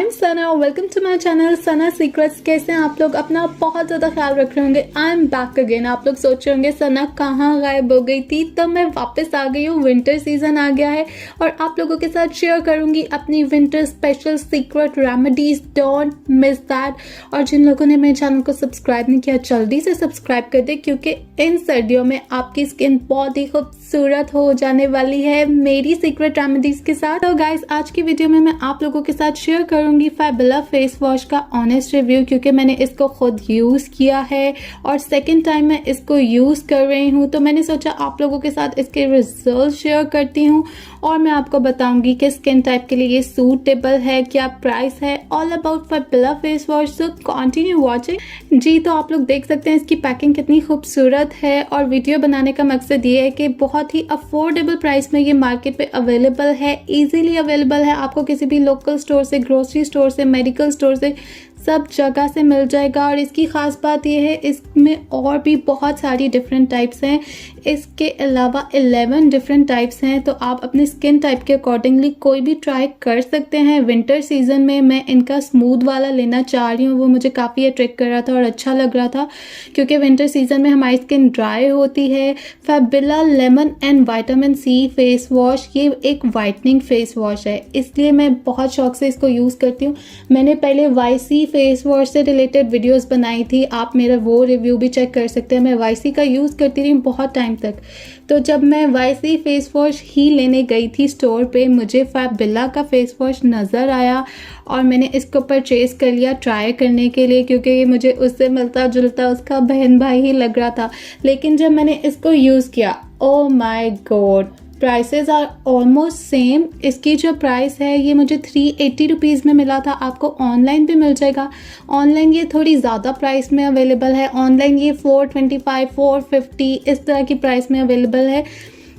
I am Sana, welcome to my channel Sana secrets. कैसे हैं आप लोग? अपना बहुत ज़्यादा ख्याल रख रहे होंगे। I am back again. आप लोग सोच रहे होंगे सना कहाँ गायब हो गई थी, तब मैं वापस आ गई हूँ। विंटर सीजन आ गया है और आप लोगों के साथ शेयर करूँगी अपनी winter special secret remedies. Don't miss that. और जिन लोगों ने मेरे चैनल को सब्सक्राइब नहीं किया, जल्दी से सब्सक्राइब कर दे, क्योंकि इन सर्दियों में आपकी स्किन बहुत ही खूबसूरत हो जाने वाली है मेरी सीक्रेट रेमेडीज के साथ। तो गाइस, आज की वीडियो में मैं आप लोगों के साथ शेयर करूंगी फैबुला फेस वॉश का ऑनेस्ट रिव्यू, क्योंकि मैंने इसको खुद यूज किया है और सेकंड टाइम मैं इसको यूज कर रही हूँ। तो मैंने सोचा आप लोगों के साथ इसके रिजल्ट शेयर करती हूँ और मैं आपको बताऊंगी कि स्किन टाइप के लिए ये सूटेबल है, क्या प्राइस है, all about Fabula face wash. So continue watching. जी, तो आप लोग देख सकते हैं इसकी पैकिंग कितनी खूबसूरत है और वीडियो बनाने का मकसद ये है कि बहुत ही अफोर्डेबल प्राइस में ये मार्केट पे अवेलेबल है, इजीली अवेलेबल है। आपको किसी भी लोकल स्टोर से, ग्रोसरी स्टोर से, मेडिकल स्टोर से, सब जगह से मिल जाएगा। और इसकी ख़ास बात यह है इसमें और भी बहुत सारी डिफरेंट टाइप्स हैं। इसके अलावा 11 डिफरेंट टाइप्स हैं, तो आप अपने स्किन टाइप के अकॉर्डिंगली कोई भी ट्राई कर सकते हैं। विंटर सीजन में मैं इनका स्मूथ वाला लेना चाह रही हूँ, वो मुझे काफ़ी अट्रैक्ट कर रहा था और अच्छा लग रहा था, क्योंकि विंटर सीजन में हमारी स्किन ड्राई होती है। Fabula lemon and vitamin C face wash, ये एक वाइटनिंग फेस वॉश है, इसलिए मैं बहुत शौक से इसको यूज़ करती हूँ। मैंने पहले वाईसी फेस वॉश से रिलेटेड वीडियोस बनाई थी, आप मेरा वो रिव्यू भी चेक कर सकते हैं। मैं वाईसी का यूज़ करती रही बहुत टाइम तक। तो जब मैं वाईसी फेस वॉश ही लेने गई थी स्टोर पे, मुझे फैबुला का फेस वॉश नज़र आया और मैंने इसको परचेज़ कर लिया ट्राई करने के लिए, क्योंकि ये मुझे उससे मिलता जुलता उसका बहन भाई ही लग रहा था। लेकिन जब मैंने इसको यूज़ किया, oh my god, prices are almost same. इसकी जो प्राइस है ये मुझे 380 रुपीज़ में मिला था। आपको ऑनलाइन भी मिल जाएगा। ऑनलाइन ये थोड़ी ज़्यादा प्राइस में अवेलेबल है। ऑनलाइन ये 425, 450 इस तरह की प्राइस में अवेलेबल है,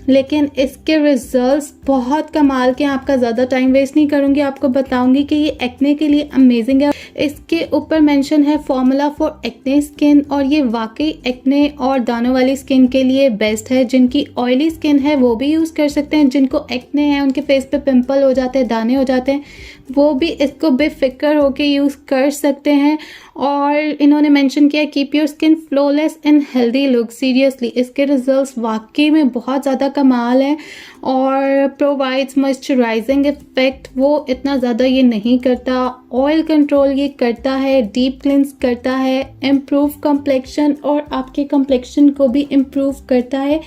लेकिन इसके रिजल्ट्स बहुत कमाल के हैं। आपका ज़्यादा टाइम वेस्ट नहीं करूँगी, आपको बताऊँगी कि ये एक्ने के लिए अमेजिंग है। इसके ऊपर मेंशन है फॉर्मूला फॉर एक्ने स्किन, और ये वाकई एक्ने और दानों वाली स्किन के लिए बेस्ट है। जिनकी ऑयली स्किन है वो भी यूज़ कर सकते हैं, जिनको एक्ने है, उनके फेस पे पिंपल हो जाते हैं, दाने हो जाते हैं, वो भी इसको बेफिक्र होके यूज़ कर सकते हैं। और इन्होंने मेंशन किया keep your skin flawless and healthy look. Seriously इसके रिजल्ट्स वाकई में बहुत ज़्यादा कमाल है। और प्रोवाइड्स मॉइस्चराइजिंग इफेक्ट, वो इतना ज़्यादा ये नहीं करता। ऑयल कंट्रोल ये करता है, डीप क्लिंस करता है, इम्प्रूव कम्प्लेक्शन और आपके कम्प्लेक्शन को भी इम्प्रूव करता है।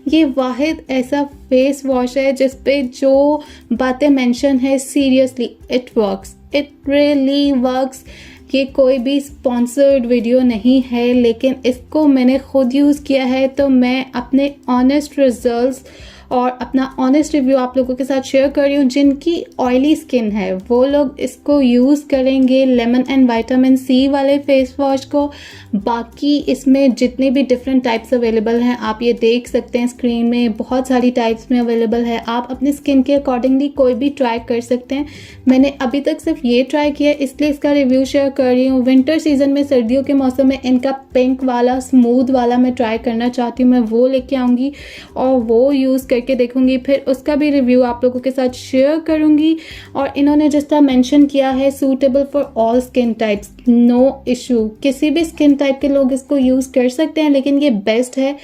ये वाहिद ऐसा फेस वॉश है जिस पे जो बातें मेंशन है, seriously it works, it really works. ये कोई भी स्पॉन्सर्ड वीडियो नहीं है, लेकिन इसको मैंने खुद यूज़ किया है, तो मैं अपने ऑनेस्ट रिजल्ट्स और अपना ऑनेस्ट रिव्यू आप लोगों के साथ शेयर कर रही हूँ। जिनकी ऑयली स्किन है वो लोग इसको यूज़ करेंगे, लेमन एंड विटामिन सी वाले फेस वॉश को। बाकी इसमें जितने भी डिफरेंट टाइप्स अवेलेबल हैं, आप ये देख सकते हैं स्क्रीन में, बहुत सारी टाइप्स में अवेलेबल है। आप अपने स्किन के अकॉर्डिंगली कोई भी ट्राई कर सकते हैं। मैंने अभी तक सिर्फ ये ट्राई किया, इसलिए इसका रिव्यू शेयर कर रही हूँ। विंटर सीजन में, सर्दियों के मौसम में इनका पिंक वाला स्मूथ वाला मैं ट्राई करना चाहती हूँ। मैं वो लेके आऊँगी और वो यूज़ करके देखूंगी, फिर उसका भी रिव्यू आप लोगों के साथ शेयर करूंगी। और इन्होंने जिस तरह मेंशन किया है, suitable for all skin types, no issue, किसी भी स्किन टाइप के लोग इसको यूज़ कर सकते हैं। लेकिन ये बेस्ट है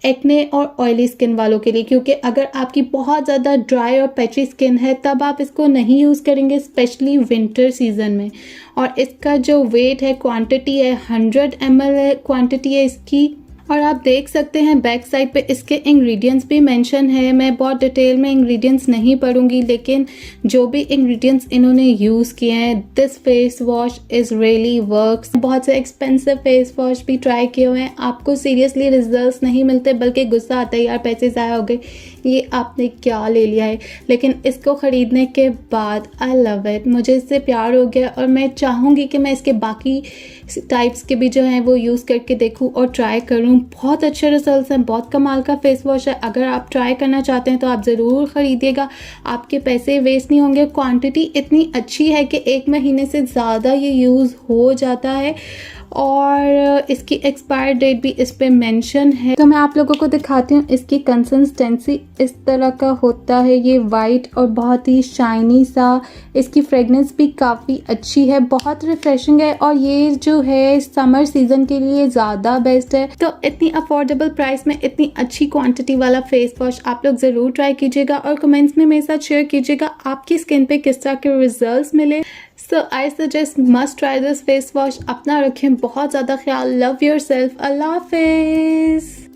एक्ने और ऑयली स्किन वालों के लिए, क्योंकि अगर आपकी बहुत ज़्यादा ड्राई और पैची स्किन है तब आप इसको नहीं यूज़ करेंगे, स्पेशली विंटर सीजन में। और इसका जो वेट है, क्वांटिटी है, 100 ml क्वांटिटी है इसकी। और आप देख सकते हैं बैक साइड पे इसके इंग्रेडिएंट्स भी मेंशन है। मैं बहुत डिटेल में इंग्रेडिएंट्स नहीं पढ़ूंगी, लेकिन जो भी इंग्रेडिएंट्स इन्होंने यूज़ किए हैं, this face wash is really works. बहुत से एक्सपेंसिव फेस वॉश भी ट्राई किए हुए हैं, आपको सीरियसली रिजल्ट्स नहीं मिलते, बल्कि गुस्सा आता है, यार पैसे ज़ाया हो गए, ये आपने क्या ले लिया है। लेकिन इसको ख़रीदने के बाद आई लव इट, मुझे इससे प्यार हो गया और मैं चाहूँगी कि मैं इसके बाकी टाइप्स के भी जो हैं वो यूज़ करके देखूँ और ट्राई करूँ। बहुत अच्छे रिजल्ट्स हैं, बहुत कमाल का फेस वॉश है। अगर आप ट्राई करना चाहते हैं तो आप ज़रूर ख़रीदिएगा, आपके पैसे वेस्ट नहीं होंगे। क्वांटिटी इतनी अच्छी है कि 1 महीने से ज़्यादा ये यूज़ हो जाता है और इसकी एक्सपायर डेट भी इस पे मेंशन है। तो मैं आप लोगों को दिखाती हूँ। इसकी कंसिस्टेंसी इस तरह का होता है, ये वाइट और बहुत ही शाइनी सा। इसकी फ्रेगनेंस भी काफ़ी अच्छी है, बहुत रिफ्रेशिंग है और ये जो है समर सीजन के लिए ज़्यादा बेस्ट है। तो इतनी अफोर्डेबल प्राइस में इतनी अच्छी क्वांटिटी वाला फेस वॉश आप लोग ज़रूर ट्राई कीजिएगा और कमेंट्स में मेरे साथ शेयर कीजिएगा आपकी स्किन पे किस तरह के रिजल्ट्स मिले। So I suggest must try this face wash. अपना रखें बहुत ज़्यादा ख्याल। Love your self. अल्लाह हाफिज़।